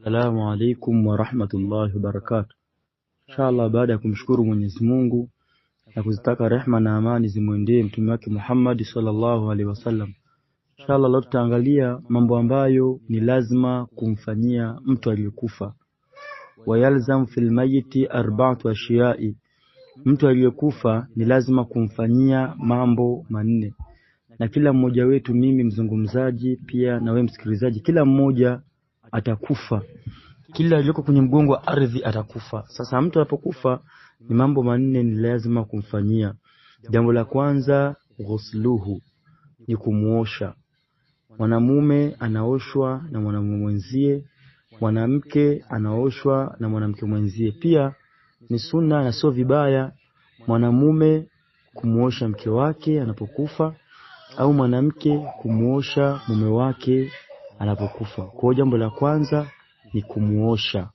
Assalamu alaikum wa rahmatullahi wa barakatuh. Inshallah, baada ya kumshukuru Mwenyezi Mungu na kuzitaka rehma na amani zimwendee mtume wake Muhammad sallallahu alaihi wasallam, inshallah leo tutaangalia mambo ambayo ni lazima kumfanyia mtu aliyekufa. Wayalzam fil mayiti arba'atu ashiyai, mtu aliyekufa ni lazima kumfanyia mambo manne, na kila mmoja wetu, mimi mzungumzaji pia na wewe msikilizaji, kila mmoja atakufa. Kila aliyoko kwenye mgongo wa ardhi atakufa. Sasa mtu anapokufa ni mambo manne ni lazima kumfanyia. Jambo la kwanza, ghusluhu, ni kumuosha. Mwanamume anaoshwa na mwanamume mwenzie, mwanamke anaoshwa na mwanamke mwenzie. Pia ni sunna na sio vibaya mwanamume kumuosha mke wake anapokufa, au mwanamke kumuosha mume wake anapokufa. Kwa jambo la kwanza ni kumuosha.